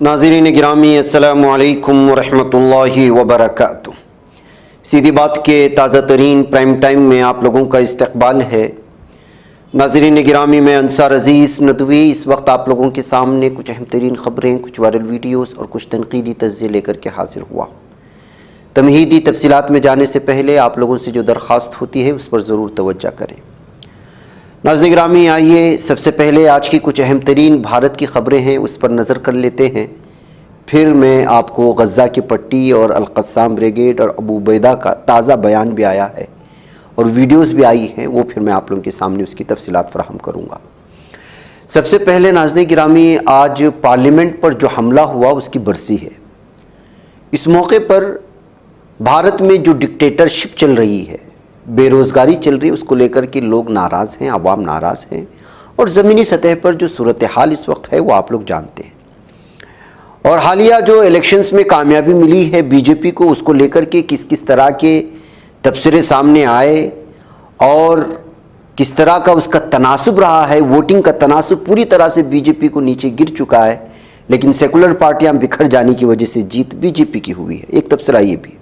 नाज़रीन गिरामी अस्सलामु अलैकुम वरहमतुल्लाहि वबरकातुह। सीधी बात के ताज़ा तरीन प्राइम टाइम में आप लोगों का इस्तकबाल है। नाज़रीन गिरामी में अंसार अज़ीज़ नदवी इस वक्त आप लोगों के सामने कुछ अहम तरीन ख़बरें, कुछ वायरल वीडियोस और कुछ तनकीदी तज्ज़िये लेकर के हाजिर हुआ। तमहीदी तफसीलात में जाने से पहले आप लोगों से जो दरख्वास्त होती है उस पर ज़रूर तवज्जो करें। नाज़रीन गिरामी, आइए सबसे पहले आज की कुछ अहम तरीन भारत की ख़बरें हैं उस पर नज़र कर लेते हैं। फिर मैं आपको गज़ा की पट्टी और अल-क़स्साम ब्रिगेड और अबू उबैदा का ताज़ा बयान भी आया है और वीडियोस भी आई हैं, वो फिर मैं आप लोगों के सामने उसकी तफसीलात फराहम करूँगा। सबसे पहले नाज़रीन गिरामी, आज पार्लियामेंट पर जो हमला हुआ उसकी बरसी है। इस मौके पर भारत में जो डिक्टेटरशिप चल रही है, बेरोज़गारी चल रही है, उसको लेकर के लोग नाराज़ हैं, आवाम नाराज़ हैं और ज़मीनी सतह पर जो सूरत हाल इस वक्त है वो आप लोग जानते हैं। और हालिया जो इलेक्शंस में कामयाबी मिली है बीजेपी को, उसको लेकर के किस किस तरह के तबसरे सामने आए और किस तरह का उसका तनासुब रहा है। वोटिंग का तनासुब पूरी तरह से बीजेपी को नीचे गिर चुका है, लेकिन सेकुलर पार्टियाँ बिखर जाने की वजह से जीत बीजेपी की हुई है, एक तबसरा ये भी।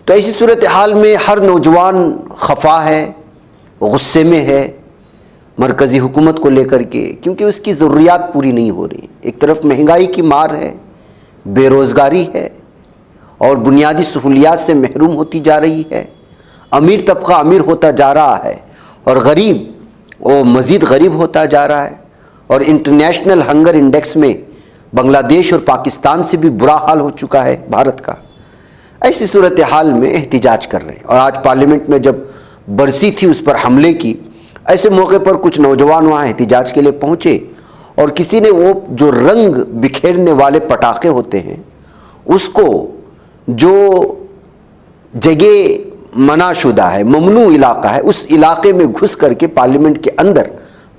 तो ऐसी सूरत हाल में हर नौजवान खफा है, गुस्से में है मरकज़ी हुकूमत को लेकर के, क्योंकि उसकी ज़रूरियात पूरी नहीं हो रही। एक तरफ महंगाई की मार है, बेरोज़गारी है और बुनियादी सहूलियात से महरूम होती जा रही है। अमीर तबका अमीर होता जा रहा है और गरीब वो मज़ीद गरीब होता जा रहा है। और इंटरनेशनल हंगर इंडेक्स में बांग्लादेश और पाकिस्तान से भी बुरा हाल हो चुका है भारत का। ऐसी सूरत हाल में एहतिजाज कर रहे हैं। और आज पार्लियामेंट में जब बरसी थी उस पर हमले की, ऐसे मौके पर कुछ नौजवान वहाँ एहतिजाज के लिए पहुँचे और किसी ने वो जो रंग बिखेरने वाले पटाखे होते हैं उसको, जो जगह मनाशुदा है, ममनू इलाका है, उस इलाके में घुस करके पार्लियामेंट के अंदर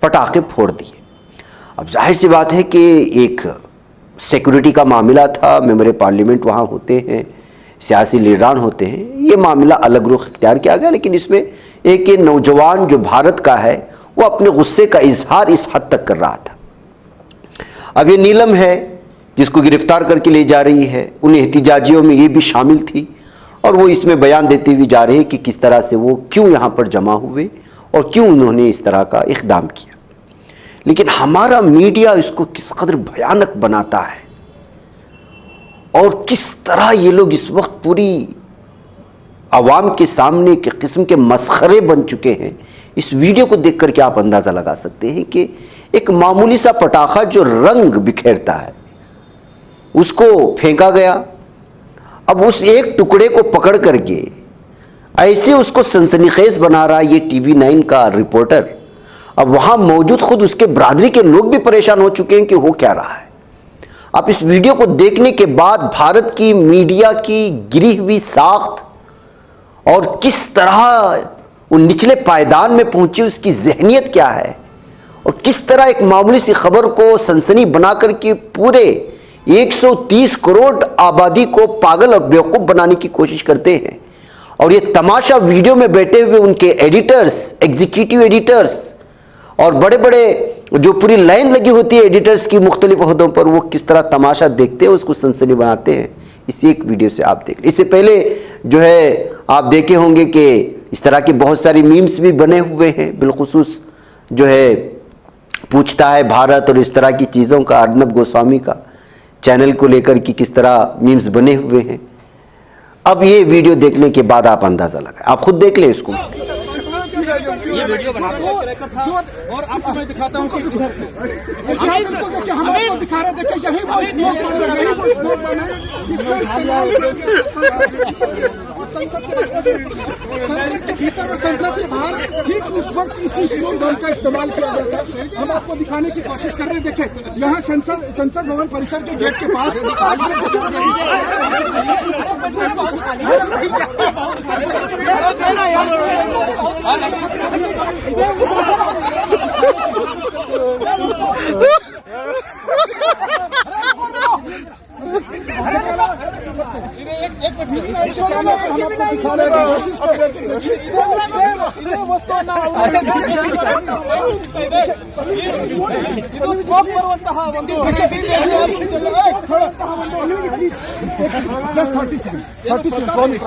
पटाखे फोड़ दिए। अब जाहिर सी बात है कि एक सिक्योरिटी का मामला था, मेंबर पार्लियामेंट वहाँ होते हैं, सियासी लीडरान होते हैं, ये मामला अलग रुख इख्तियार किया गया। लेकिन इसमें एक नौजवान जो भारत का है वो अपने गुस्से का इजहार इस हद तक कर रहा था। अब ये नीलम है जिसको गिरफ्तार करके ले जा रही है, उन एहतिजाजियों में ये भी शामिल थी और वो इसमें बयान देते हुए जा रहे हैं कि किस तरह से वो क्यों यहाँ पर जमा हुए और क्यों उन्होंने इस तरह का इक़दाम किया। लेकिन हमारा मीडिया इसको किस कदर भयानक बनाता है और किस तरह ये लोग इस वक्त पूरी आवाम के सामने एक किस्म के मसखरे बन चुके हैं। इस वीडियो को देख करके आप अंदाज़ा लगा सकते हैं कि एक मामूली सा पटाखा जो रंग बिखेरता है उसको फेंका गया। अब उस एक टुकड़े को पकड़ करके ऐसे उसको सनसनीखेज बना रहा है ये TV9 का रिपोर्टर। अब वहाँ मौजूद खुद उसके बरादरी के लोग भी परेशान हो चुके हैं कि हो क्या रहा है। आप इस वीडियो को देखने के बाद भारत की मीडिया की गिरी हुई साख्त और किस तरह वो निचले पायदान में पहुंची, उसकी जहनियत क्या है और किस तरह एक मामूली सी खबर को सनसनी बनाकर के पूरे 130 करोड़ आबादी को पागल और बेवकूफ़ बनाने की कोशिश करते हैं। और ये तमाशा वीडियो में बैठे हुए उनके एडिटर्स, एग्जीक्यूटिव एडिटर्स और बड़े बड़े जो पूरी लाइन लगी होती है एडिटर्स की मुख्तलिफ ओहदों पर, वो किस तरह तमाशा देखते हैं, उसको सनसनी बनाते हैं। इसी एक वीडियो से आप देख, इससे पहले जो है आप देखे होंगे कि इस तरह के बहुत सारी मीम्स भी बने हुए हैं, बिलखुसूस जो है पूछता है भारत और इस तरह की चीज़ों का, अर्नब गोस्वामी का चैनल को लेकर कि किस तरह मीम्स बने हुए हैं। अब ये वीडियो देखने के बाद आप अंदाज़ा लगाएं, आप खुद देख लें इसको। ये वीडियो बना और आपको मैं दिखाता हूँ कि इधर हम आपको दिखा रहे थे कि यही संसद के भीतर और संसद के बाहर ठीक उस वक्त इसी स्लोन ड्रोन का इस्तेमाल किया जाता है। हम आपको दिखाने की कोशिश कर रहे हैं। देखें यहाँ संसद भवन परिसर के गेट के पास कोशिश कर रहे थे जस्ट 30 सेकंड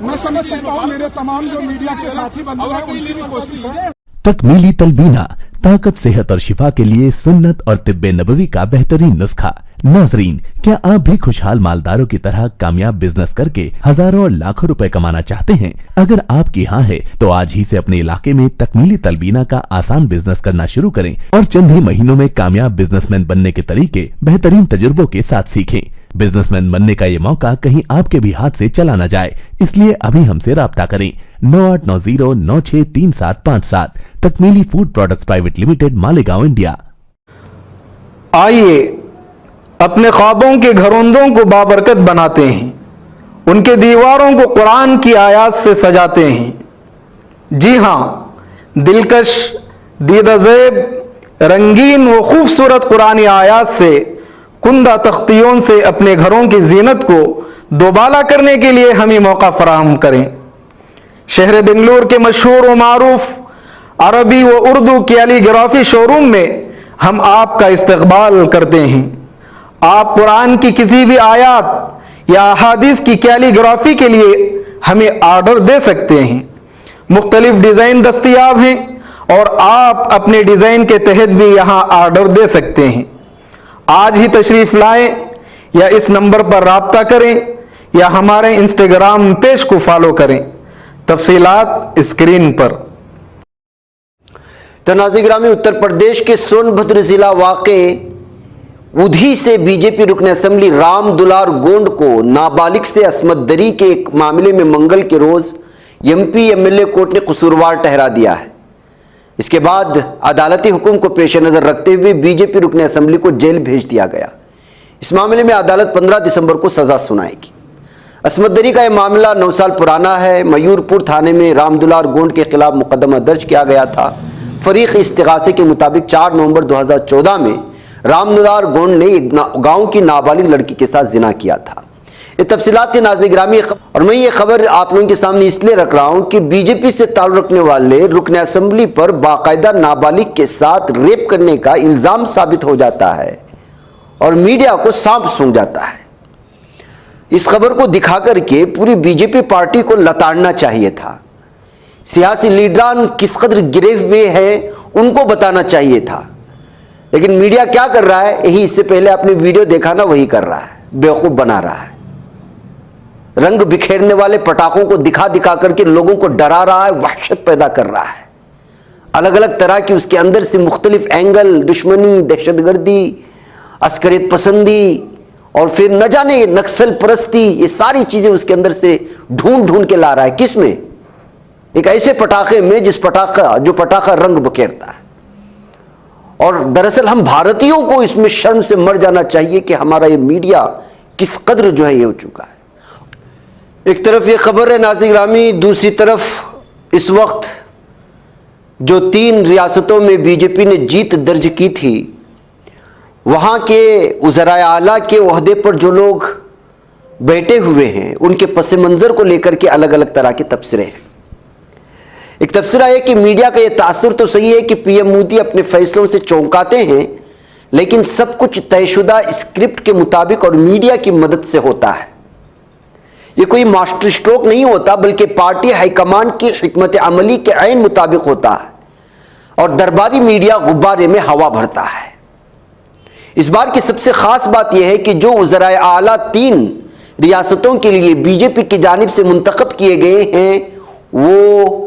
मैं समझ सकता हूँ मेरे तमाम जो मीडिया के साथी बंधु हैं उनकी भी कोशिश है। तकमीली तलबीना, ताकत, सेहत और शिफा के लिए सुन्नत और तिब्बे नबवी का बेहतरीन नुस्खा। नाजरीन, क्या आप भी खुशहाल मालदारों की तरह कामयाब बिजनेस करके हजारों और लाखों रुपए कमाना चाहते हैं? अगर आपकी हाँ है तो आज ही से अपने इलाके में तकमीली तलबीना का आसान बिजनेस करना शुरू करें और चंद ही महीनों में कामयाब बिजनेसमैन बनने के तरीके बेहतरीन तजुर्बों के साथ सीखें। बिजनेसमैन बनने का ये मौका कहीं आपके भी हाथ से चला न जाए, इसलिए अभी हमसे राब्ता करें 9890963757। Takmili food products private limited, Malegaon, India. आइए अपने ख्वाबों के घरौंदों को बाबरकत बनाते हैं, उनके दीवारों को कुरान की आयात से सजाते हैं। जी हाँ, दिलकश, दीदाज़ेब, रंगीन व खूबसूरत कुरानी आयात से कुंदा तख्तियों से अपने घरों की जीनत को दोबाला करने के लिए हमें मौका फराहम करें। शहर बेंगलुरु के मशहूर व मारूफ अरबी व उर्दू कैलीग्राफी शोरूम में हम आपका इस्तकबाल करते हैं। आप कुरान की किसी भी आयत या अहादीस की कैलीग्राफी के लिए हमें ऑर्डर दे सकते हैं। मुख्तलिफ डिज़ाइन दस्तयाब हैं और आप अपने डिज़ाइन के तहत भी यहाँ ऑर्डर दे सकते हैं। आज ही तशरीफ लाएं या इस नंबर पर राब्ता करें या हमारे इंस्टाग्राम पेज को फॉलो करें। तफसीलात स्क्रीन पर। नाज़रीन, उत्तर प्रदेश के सोनभद्र जिला वाक़े उधी से बीजेपी रुकन असेंबली राम दुलार गोंड को नाबालिग से अस्मत दरी के एक मामले में मंगल के रोज एमपी एमएलए कोर्ट ने कसूरवार ठहरा दिया है। इसके बाद अदालती हुक्म को पेश नज़र रखते हुए बीजेपी रुकन असेंबली को जेल भेज दिया गया। इस मामले में अदालत 15 दिसंबर को सजा सुनाएगी। अस्मत दरी का यह मामला 9 साल पुराना है। मयूरपुर थाने में राम दुलार गोंड के खिलाफ मुकदमा दर्ज किया गया था। फरीक इस्तिगासे के मुताबिक 4 नवंबर 2014 में राम दुलार गोंड ने एक गांव की नाबालिग लड़की के साथ जिना किया था। ये तफसीलात के नाज़रीन गिरामी, और मैं ये खबर आप लोगों के सामने इसलिए रख रहा हूं कि बीजेपी से ताल्लुक़ रखने वाले रुकन असेंबली पर बाकायदा नाबालिग के साथ रेप करने का इल्ज़ाम साबित हो जाता है और मीडिया को सांप सूंघ जाता है। इस खबर को दिखा करके पूरी बीजेपी पार्टी को लताड़ना चाहिए था। सियासी लीडरान किस कदर गिरे हुए हैं उनको बताना चाहिए था, लेकिन मीडिया क्या कर रहा है? यही इससे पहले आपने वीडियो देखा ना, वही कर रहा है, बेवकूफ बना रहा है। रंग बिखेरने वाले पटाखों को दिखा दिखा करके लोगों को डरा रहा है, वहशत पैदा कर रहा है। अलग अलग तरह की उसके अंदर से मुख्तलिफ एंगल, दुश्मनी, दहशतगर्दी, अस्करियत पसंदी और फिर न जाने नक्सल परस्ती, ये सारी चीजें उसके अंदर से ढूंढ ढूंढ के ला रहा है। किसमें? एक ऐसे पटाखे में जो पटाखा रंग बखेरता है। और दरअसल हम भारतीयों को इसमें शर्म से मर जाना चाहिए कि हमारा ये मीडिया किस कदर जो है ये हो चुका है। एक तरफ ये खबर है नाज़रीन गिरामी, दूसरी तरफ इस वक्त जो 3 रियासतों में बीजेपी ने जीत दर्ज की थी, वहाँ के वज़राए आला के ओहदे पर जो लोग बैठे हुए हैं उनके पस मंज़र को लेकर के अलग अलग तरह के तबसरे हैं। एक तबसरा है कि मीडिया का यह तासुर तो सही है कि पीएम मोदी अपने फैसलों से चौंकाते हैं, लेकिन सब कुछ तयशुदा स्क्रिप्ट के मुताबिक और मीडिया की मदद से होता है। ये कोई मास्टर स्ट्रोक नहीं होता, बल्कि पार्टी हाईकमान की हिकमत अमली के ऐन मुताबिक होता है और दरबारी मीडिया गुब्बारे में हवा भरता है। इस बार की सबसे खास बात यह है कि जो वज़राए आला 3 रियासतों के लिए बीजेपी की जानिब से मुंतखब किए गए हैं, वो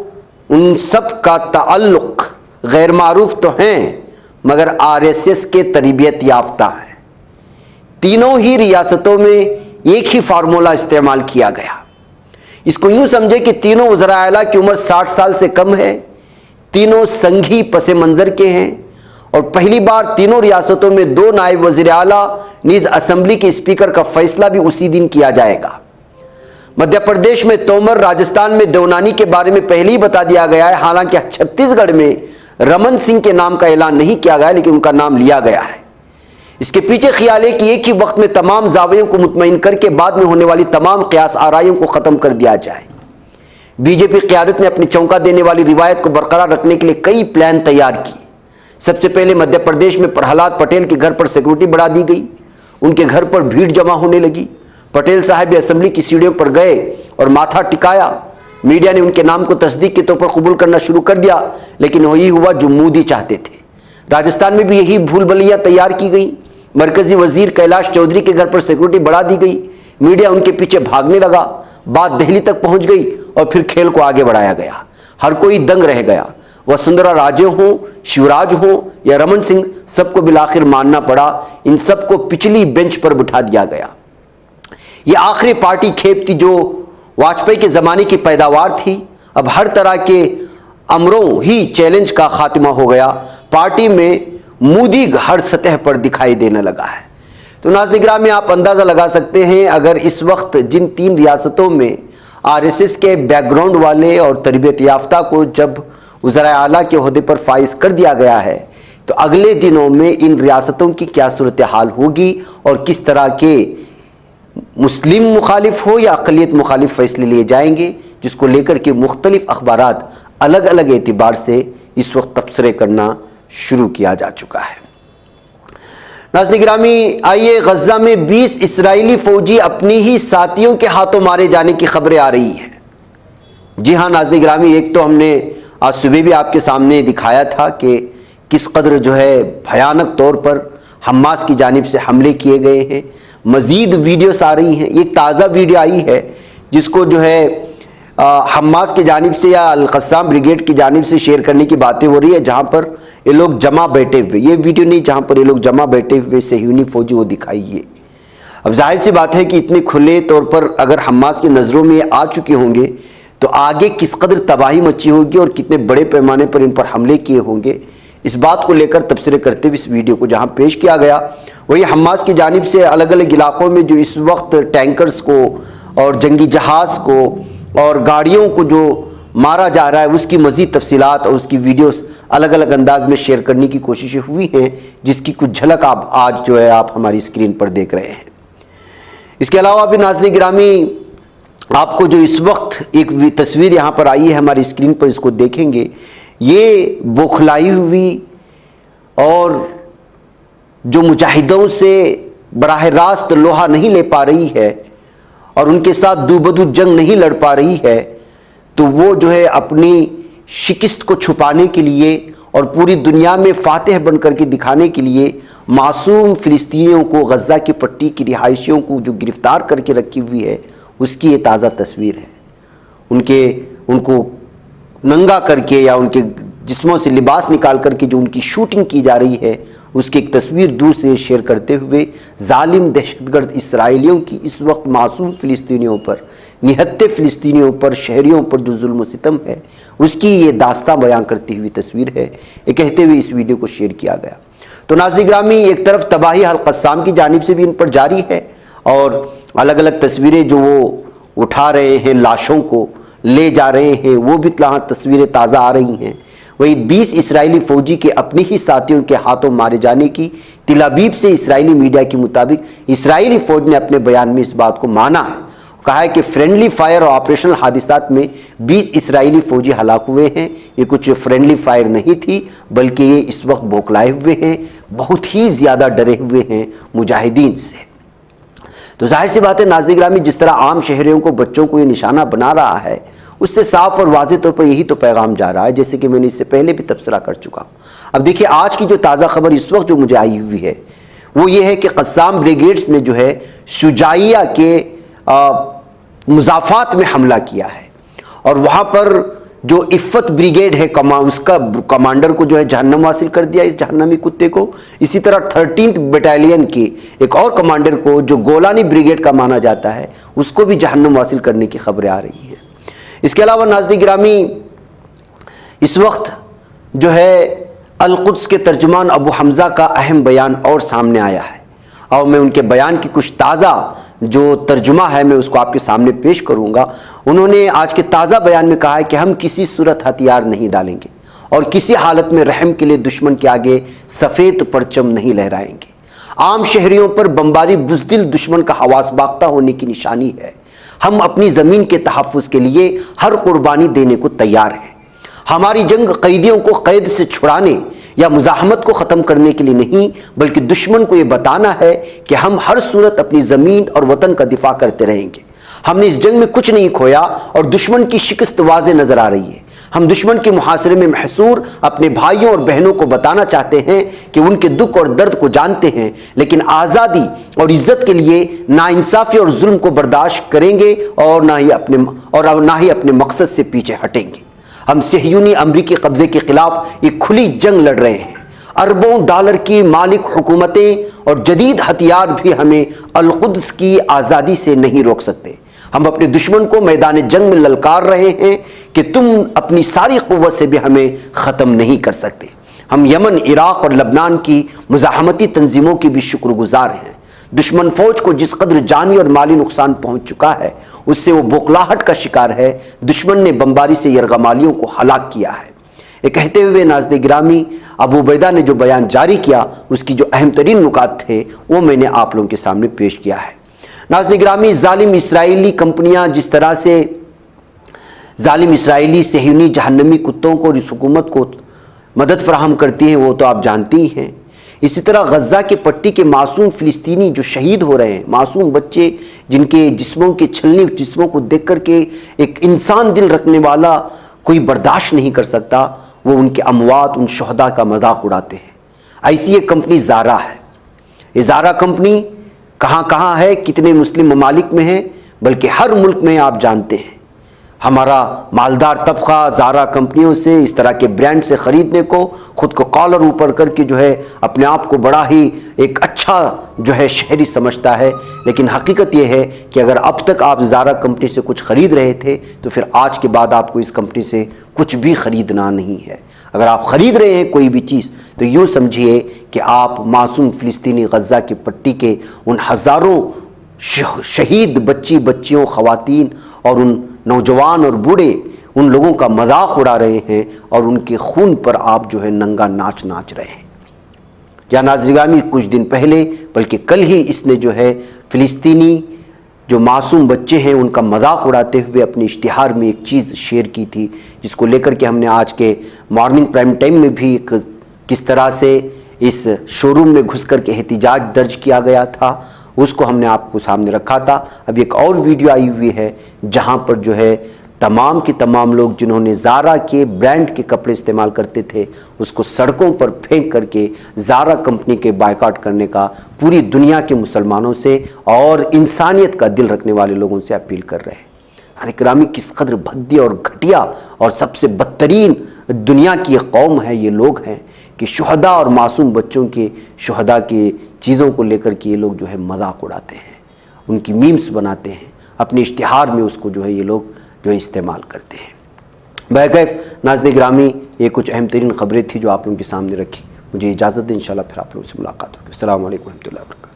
उन सब का ताल्लुक गैर मारूफ तो हैं, मगर आरएसएस के तरबियत याफ्ता है। तीनों ही रियासतों में एक ही फार्मूला इस्तेमाल किया गया। इसको यूं समझे कि तीनों वज़राए आला की उम्र 60 साल से कम है, तीनों संघी पस मंज़र के हैं और पहली बार तीनों रियासतों में 2 नायब वज़ीर आला नीज़ असेंबली के स्पीकर का फैसला भी उसी दिन किया जाएगा। मध्य प्रदेश में तोमर, राजस्थान में देवनानी के बारे में पहले ही बता दिया गया है। हालांकि छत्तीसगढ़ में रमन सिंह के नाम का ऐलान नहीं किया गया, लेकिन उनका नाम लिया गया है। इसके पीछे ख्याल है कि एक ही वक्त में तमाम जावियों को मुतमईन करके बाद में होने वाली तमाम क़यास आराइयों को ख़त्म कर दिया जाए। बीजेपी क़यादत ने अपनी चौंका देने वाली रिवायत को बरकरार रखने के लिए कई प्लान तैयार किए। सबसे पहले मध्य प्रदेश में प्रहलाद पटेल के घर पर सिक्योरिटी बढ़ा दी गई उनके घर पर भीड़ जमा होने लगी। पटेल साहब असेंबली की सीढ़ियों पर गए और माथा टिकाया। मीडिया ने उनके नाम को तस्दीक के तौर पर कबूल करना शुरू कर दिया, लेकिन वही हुआ जो मोदी चाहते थे। राजस्थान में भी यही भूल भुलैया तैयार की गई। मरकजी वजीर कैलाश चौधरी के घर पर सिक्योरिटी बढ़ा दी गई। मीडिया उनके पीछे भागने लगा। बात दिल्ली तक पहुंच गई और फिर खेल को आगे बढ़ाया गया। हर कोई दंग रह गया। वसुंधरा राजे हों, शिवराज हों या रमन सिंह, सबको बिलाखिर मानना पड़ा। इन सबको पिछली बेंच पर बिठा दिया गया। ये आखिरी पार्टी खेप थी जो वाजपेयी के जमाने की पैदावार थी। अब हर तरह के अमरों ही चैलेंज का खात्मा हो गया। पार्टी में मोदी हर सतह पर दिखाई देने लगा है। तो नाज़रीन गिरामी, आप अंदाजा लगा सकते हैं, अगर इस वक्त जिन 3 रियासतों में आरएसएस के बैकग्राउंड वाले और तरबियत याफ्ता को जब वज़ीर आला के ओहदे पर फाइज कर दिया गया है, तो अगले दिनों में इन रियासतों की क्या सूरत हाल होगी और किस तरह के मुस्लिम मुखालिफ हो या अक़लियत मुखालिफ फैसले लिए जाएंगे, जिसको लेकर के मुख्तलिफ अखबारात अलग अलग एतबार से इस वक्त तबसरे करना शुरू किया जा चुका है। नाज़रीन गिरामी, आइए, गज़ा में 20 इस्राएली फौजी अपनी ही साथियों के हाथों मारे जाने की खबरें आ रही हैं। जी हाँ नाज़रीन गिरामी, एक तो हमने आज सुबह भी आपके सामने दिखाया था कि किस कदर जो है भयानक तौर पर हमास की जानिब से हमले किए गए हैं। मज़ीद वीडियोस आ रही हैं। एक ताज़ा वीडियो आई है जिसको जो है हमास की जानिब से या अल-क़स्साम ब्रिगेड की जानिब से शेयर करने की बातें हो रही है, जहाँ पर ये लोग जमा बैठे हुए, ये वीडियो नहीं, जहाँ पर ये लोग जमा बैठे हुए सहयूनी फौजी वो दिखाइए। अब जाहिर सी बात है कि इतने खुले तौर पर अगर हमास की नज़रों में आ चुके होंगे तो आगे किस कदर तबाही मची होगी और कितने बड़े पैमाने पर इन पर हमले किए होंगे, इस बात को लेकर तबसरे करते हुए इस वीडियो को जहाँ पेश किया गया, वही हमास की जानिब से अलग अलग इलाकों में जो इस वक्त टैंकर्स को और जंगी जहाज़ को और गाड़ियों को जो मारा जा रहा है, उसकी मज़ीद तफसीलात और उसकी वीडियोस अलग अलग अंदाज में शेयर करने की कोशिशें हुई हैं, जिसकी कुछ झलक आप आज जो है आप हमारी स्क्रीन पर देख रहे हैं। इसके अलावा भी नाज़रीन गिरामी, आपको जो इस वक्त एक तस्वीर यहाँ पर आई है हमारी स्क्रीन पर, इसको देखेंगे। ये बौखलाई हुई और जो मुजाहिदों से बराह रास्त लोहा नहीं ले पा रही है और उनके साथ दूबदू जंग नहीं लड़ पा रही है, तो वो जो है अपनी शिकस्त को छुपाने के लिए और पूरी दुनिया में फातिह बन करके दिखाने के लिए मासूम फ़िलिस्तीनियों को, गज़ा की पट्टी की रिहायशियों को जो गिरफ़्तार करके रखी हुई है, उसकी ये ताज़ा तस्वीर है। उनको नंगा करके या उनके जिस्मों से लिबास निकाल करके जो उनकी शूटिंग की जा रही है, उसकी एक तस्वीर दूर से शेयर करते हुए जालिम दहशतगर्द इसराइलियों की इस वक्त मासूम फ़िलिस्तीनियों पर, निहत्ते फ़िलिस्तीनियों पर, शहरियों पर जो जुल्म सितम है, उसकी ये दास्तां बयान करती हुई तस्वीर है। ये कहते हुए इस वीडियो को शेयर किया गया। तो नाज़रीन गिरामी, एक तरफ तबाही अल-क़स्साम की जानिब से भी इन पर जारी है और अलग अलग तस्वीरें जो वो उठा रहे हैं, लाशों को ले जा रहे हैं, वो भी तस्वीरें ताज़ा आ रही हैं। वही 20 इस्राएली फौजी के अपनी ही साथियों के हाथों मारे जाने की तिल अबीब से इस्राएली मीडिया के मुताबिक इस्राएली फौज ने अपने बयान में इस बात को माना है। कहा है कि फ्रेंडली फायर और ऑपरेशनल हादिसात में 20 इस्राएली फौजी हलाक हुए हैं। ये कुछ फ्रेंडली फायर नहीं थी, बल्कि ये इस वक्त बौखलाए हुए हैं, बहुत ही ज़्यादा डरे हुए हैं मुजाहिदीन से। तो जाहिर सी बात है नाज़रीन गिरामी, जिस तरह आम शहरियों को, बच्चों को ये निशाना बना रहा है, उससे साफ और वाज़ेह तौर पर यही तो पैगाम जा रहा है, जैसे कि मैंने इससे पहले भी तबसरा कर चुका हूँ। अब देखिए, आज की जो ताज़ा खबर इस वक्त जो मुझे आई हुई है वो ये है कि क़स्साम ब्रिगेड्स ने जो है शुजाइया के मुज़ाफ़ात में हमला किया है और वहाँ पर जो इफ़्फ़त ब्रिगेड है उसका कमांडर को जो है जहन्नम हासिल कर दिया, इस जहन्नमी कुत्ते को। इसी तरह 13th बटालियन के एक और कमांडर को, जो गोलानी ब्रिगेड का माना जाता है, उसको भी जहन्नम हासिल करने की खबरें आ रही हैं। इसके अलावा नाज़रीन गिरामी, इस वक्त जो है अल-कुद्स के तर्जुमान अबू हमज़ा का अहम बयान और सामने आया है और मैं उनके बयान की कुछ ताज़ा जो तर्जुमा है मैं उसको आपके सामने पेश करूंगा। उन्होंने आज के ताज़ा बयान में कहा है कि हम किसी सूरत हथियार नहीं डालेंगे और किसी हालत में रहम के लिए दुश्मन के आगे सफ़ेद परचम नहीं लहराएंगे। आम शहरियों पर बमबारी बुज़दिल दुश्मन का हवास बाख्ता होने की निशानी है। हम अपनी ज़मीन के तहफ़्फ़ुज़ के लिए हर कुर्बानी देने को तैयार हैं। हमारी जंग कैदियों को कैद से छुड़ाने या मुजाहमत को ख़त्म करने के लिए नहीं, बल्कि दुश्मन को ये बताना है कि हम हर सूरत अपनी ज़मीन और वतन का दिफा करते रहेंगे। हमने इस जंग में कुछ नहीं खोया और दुश्मन की शिकस्त वाज़े नज़र आ रही है। हम दुश्मन के मुहासरे में महसूर अपने भाइयों और बहनों को बताना चाहते हैं कि उनके दुख और दर्द को जानते हैं, लेकिन आज़ादी और इज्जत के लिए नाइंसाफ़ी और जुल्म को बर्दाश्त करेंगे और ना ही अपने मकसद से पीछे हटेंगे। हम सहयूनी अमरीकी कब्जे के खिलाफ एक खुली जंग लड़ रहे हैं। अरबों डॉलर की मालिक हुकूमतें और जदीद हथियार भी हमें अल-कुद्स की आज़ादी से नहीं रोक सकते। हम अपने दुश्मन को मैदान जंग में ललकार रहे हैं कि तुम अपनी सारी क़ुव्वत से भी हमें ख़त्म नहीं कर सकते। हम यमन, इराक़ और लबनान की मुज़ाहमती तंजीमों की भी शुक्रगुजार हैं। दुश्मन फौज को जिस कदर जानी और माली नुकसान पहुंच चुका है, उससे वो बौखलाहट का शिकार है। दुश्मन ने बमबारी से यरगमालियों को हलाक किया है। ये कहते हुए नाज़रीन गिरामी, अबू उबैदा ने जो बयान जारी किया, उसकी जो अहम तरीन नुकात थे वो मैंने आप लोगों के सामने पेश किया है। नाज़रीन गिरामी, जालिम इसराइली कंपनियां जिस तरह से जालिम इसराइली सहयूनी जहन्नमी कुत्तों को और इस हुकूमत को मदद फराहम करती हैं, वो तो आप जानती ही हैं। इसी तरह गज़ा के पट्टी के मासूम फ़िलिस्तीनी जो शहीद हो रहे हैं, मासूम बच्चे जिनके जिस्मों के छलनी जिस्मों को देख कर के एक इंसान दिल रखने वाला कोई बर्दाश्त नहीं कर सकता, वो उनके अमवात, उन शहदा का मजाक उड़ाते हैं। ऐसी ये कंपनी ज़ारा है। ये ज़ारा कंपनी कहाँ कहाँ है, कितने मुस्लिम ममालिक में है, बल्कि हर मुल्क में आप जानते हैं। हमारा मालदार तबका ज़ारा कंपनियों से, इस तरह के ब्रांड से ख़रीदने को, ख़ुद को कॉलर ऊपर करके जो है अपने आप को बड़ा ही एक अच्छा जो है शहरी समझता है। लेकिन हकीकत यह है कि अगर अब तक आप ज़ारा कंपनी से कुछ ख़रीद रहे थे, तो फिर आज के बाद आपको इस कंपनी से कुछ भी ख़रीदना नहीं है। अगर आप ख़रीद रहे हैं कोई भी चीज़, तो यूँ समझिए कि आप मासूम फ़िलिस्तीनी गज़ा की पट्टी के उन हज़ारों शहीद बच्चियों, ख़वातीन और उन नौजवान और बूढ़े उन लोगों का मजाक उड़ा रहे हैं और उनके खून पर आप जो है नंगा नाच रहे हैं। या नाज़रीगामी, कुछ दिन पहले बल्कि कल ही इसने जो है फ़िलिस्तीनी जो मासूम बच्चे हैं उनका मजाक उड़ाते हुए अपने इश्तिहार में एक चीज़ शेयर की थी, जिसको लेकर के हमने आज के मॉर्निंग प्राइम टाइम में भी किस तरह से इस शोरूम में घुस कर के एहतिजाज दर्ज किया गया था, उसको हमने आपको सामने रखा था। अब एक और वीडियो आई हुई है जहां पर जो है तमाम के तमाम लोग जिन्होंने ज़ारा के ब्रांड के कपड़े इस्तेमाल करते थे, उसको सड़कों पर फेंक करके ज़ारा कंपनी के बायकॉट करने का पूरी दुनिया के मुसलमानों से और इंसानियत का दिल रखने वाले लोगों से अपील कर रहे हैं। इकरामी, किस कदर भद्दी और घटिया और सबसे बदतरीन दुनिया की कौम है ये लोग हैं कि शुहदा और मासूम बच्चों के शुहदा के चीज़ों को लेकर के ये लोग जो है मजाक उड़ाते हैं, उनकी मीम्स बनाते हैं, अपने इश्तिहार में उसको जो है ये लोग जो है इस्तेमाल करते हैं। बहरकैफ नाज़रीन गिरामी, ये कुछ अहम तरीन ख़बरें थी जो आप लोगों के सामने रखी। मुझे इजाज़त दें, इंशाल्लाह फिर आप लोगों से मुलाकात होगी। अस्सलामु अलैकुम रहमतुल्लाहि व बरकातहू।